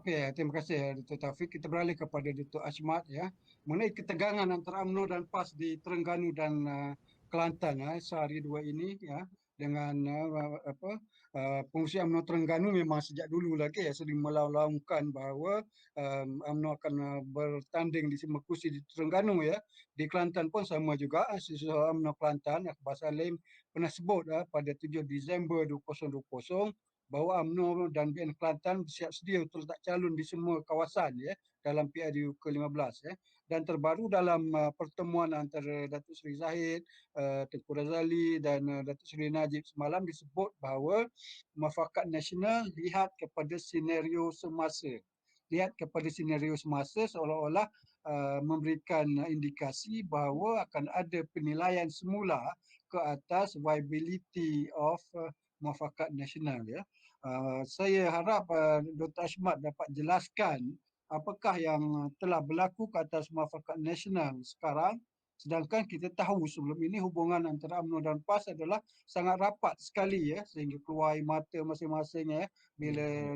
Okey, terima kasih Dr. Taufik. Kita beralih kepada Dr. Ashmat ya. Mengenai ketegangan antara UMNO dan PAS di Terengganu dan Kelantan sehari dua ini ya dengan pengurusi UMNO Terengganu memang sejak dulu lagi ya sering melaungkan bahawa UMNO akan bertanding di semua kursi di Terengganu ya. Di Kelantan pun sama juga siswa UMNO Kelantan Akbar Salim pernah sebut pada 7 Disember 2020 bahawa UMNO dan BN Kelantan bersiap sedia untuk letak calon di semua kawasan ya dalam PRU ke-15 ya. Dan terbaru dalam pertemuan antara Datuk Seri Zahid, Tengku Razali dan Datuk Seri Najib semalam disebut bahawa Muafakat Nasional lihat kepada senario semasa. Lihat kepada senario semasa seolah-olah memberikan indikasi bahawa akan ada penilaian semula ke atas viability of Muafakat Nasional ya. Saya harap Dr. Ashmat dapat jelaskan apakah yang telah berlaku ke atas Muafakat Nasional sekarang, sedangkan kita tahu sebelum ini hubungan antara UMNO dan PAS adalah sangat rapat sekali ya sehingga keluar air mata masing-masing ya bila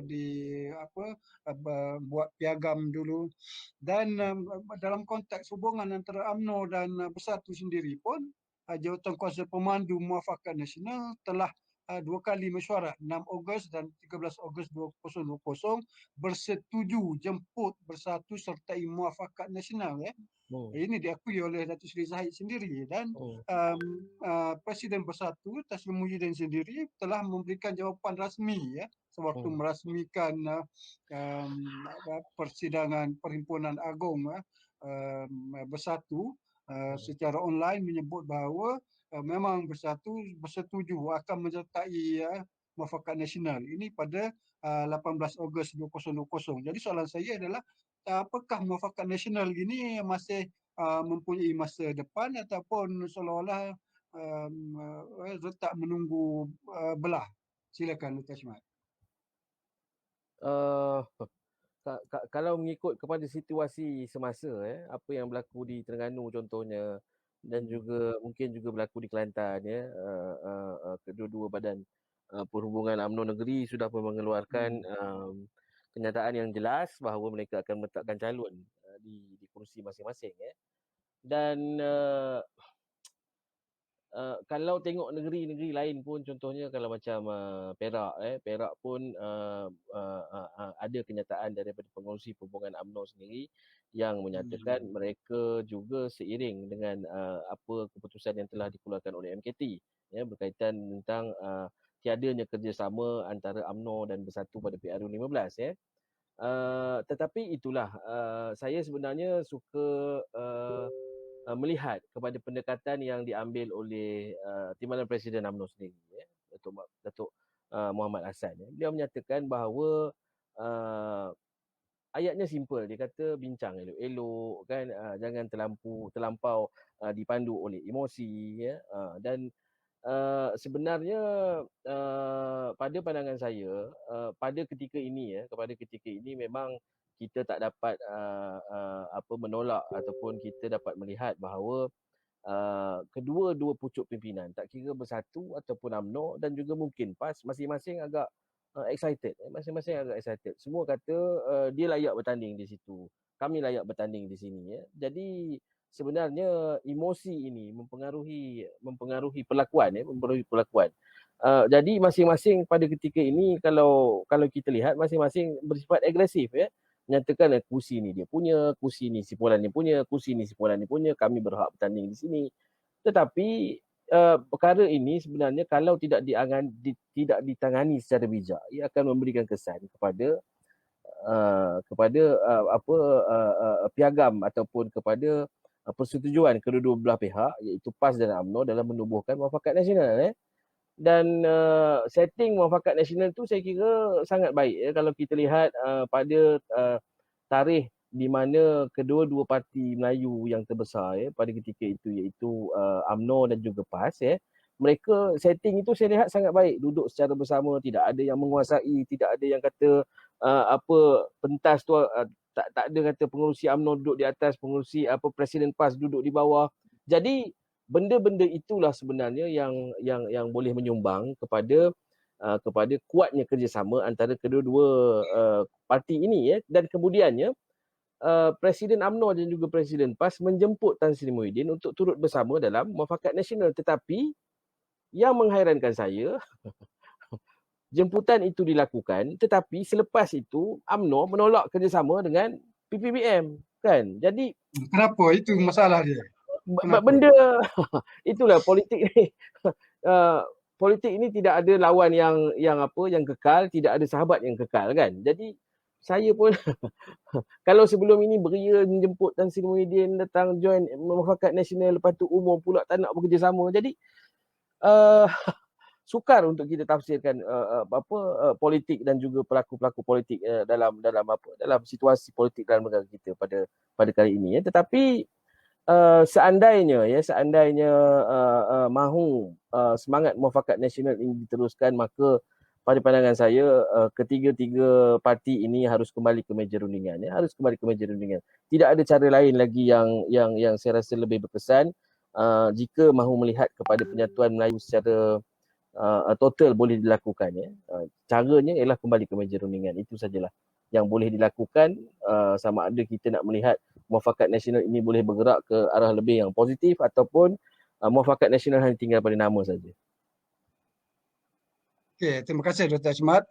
buat piagam dulu. Dan dalam konteks hubungan antara UMNO dan Bersatu sendiri pun Jawatankuasa Pemandu Muafakat Nasional telah dua kali mesyuarat 6 Ogos dan 13 Ogos 2020 bersetuju jemput Bersatu sertai Muafakat Nasional ya. Ini diakui oleh Datuk Seri Zahid sendiri dan Presiden Bersatu Taslim Muhyiddin sendiri telah memberikan jawapan rasmi ya sewaktu merasmikan persidangan Perhimpunan Agong Bersatu secara online menyebut bahawa memang Bersatu bersetuju akan menyertai Muafakat Nasional ini pada 18 Ogos 2020. Jadi soalan saya adalah apakah Muafakat Nasional ini masih mempunyai masa depan ataupun seolah-olah letak menunggu belah. Silakan Dr. Ashmat. Kalau mengikut kepada situasi semasa apa yang berlaku di Terengganu contohnya dan juga mungkin juga berlaku di Kelantan ya, kedua-dua badan perhubungan UMNO negeri sudah pun mengeluarkan kenyataan yang jelas bahawa mereka akan meletakkan calon di kursi masing-masing ya. Dan kalau tengok negeri-negeri lain pun contohnya kalau macam Perak pun ada kenyataan daripada pengerusi perhubungan UMNO sendiri yang menyatakan mereka juga seiring dengan apa keputusan yang telah dikeluarkan oleh MKT ya berkaitan tentang tiadanya kerjasama antara UMNO dan Bersatu pada PRU 15 ya. Tetapi itulah saya sebenarnya suka melihat kepada pendekatan yang diambil oleh Timbalan Presiden UMNO sendiri ya, Datuk Muhammad Hassan ya. Beliau menyatakan bahawa ayatnya simple, dia kata bincang elok-elok kan, jangan terlampau dipandu oleh emosi ya. Dan sebenarnya pada pandangan saya pada ketika ini memang kita tak dapat menolak ataupun kita dapat melihat bahawa kedua-dua pucuk pimpinan tak kira Bersatu ataupun UMNO dan juga mungkin PAS masing-masing agak excited. Semua kata dia layak bertanding di situ. Kami layak bertanding di sini ya. Jadi sebenarnya emosi ini mempengaruhi perlakuan ya, jadi masing-masing pada ketika ini kalau kita lihat masing-masing bersifat agresif ya. Nyatakan kursi ni dia punya, kursi ni si Fulan ni punya, kursi ni si Fulan ni punya, kami berhak bertanding di sini. Tetapi perkara ini sebenarnya kalau tidak ditangani secara bijak, ia akan memberikan kesan kepada piagam ataupun kepada persetujuan kedua-dua belah pihak iaitu PAS dan UMNO dalam menubuhkan Muafakat Nasional Dan setting Muafakat Nasional tu saya kira sangat baik ya kalau kita lihat pada tarikh di mana kedua-dua parti Melayu yang terbesar pada ketika itu iaitu UMNO dan juga PAS mereka setting itu saya lihat sangat baik, duduk secara bersama, tidak ada yang menguasai, tidak ada yang kata pentas tu tak ada kata pengerusi UMNO duduk di atas, pengerusi Presiden PAS duduk di bawah. Jadi benda-benda itulah sebenarnya yang boleh menyumbang kepada kepada kuatnya kerjasama antara kedua-dua parti ini, dan kemudiannya Presiden UMNO dan juga Presiden PAS menjemput Tan Sri Muhyiddin untuk turut bersama dalam Muafakat Nasional. Tetapi yang menghairankan saya, jemputan itu dilakukan, tetapi selepas itu UMNO menolak kerjasama dengan PPBM, kan? Jadi Kenapa? Itu masalah dia. Kenapa? benda itulah politik ni. Politik ini tidak ada lawan yang kekal, tidak ada sahabat yang kekal, kan? Jadi saya pun kalau sebelum ini beria menjemput Tan Sri Muhyiddin datang join Muafakat Nasional, lepas tu umum pula tak nak bekerjasama. Jadi sukar untuk kita tafsirkan politik dan juga pelaku-pelaku politik dalam situasi politik dalam negara kita pada kali ini, Tetapi seandainya mahu semangat Muafakat Nasional ini diteruskan, maka pada pandangan saya ketiga-tiga parti ini harus kembali ke meja rundingan, harus kembali ke meja rundingan. Tidak ada cara lain lagi yang saya rasa lebih berkesan jika mahu melihat kepada penyatuan Melayu secara total boleh dilakukan, caranya ialah kembali ke meja rundingan. Itu sajalah yang boleh dilakukan, sama ada kita nak melihat Muafakat Nasional ini boleh bergerak ke arah lebih yang positif ataupun Muafakat Nasional hanya tinggal pada nama saja. Okey, terima kasih Dr. Achmad.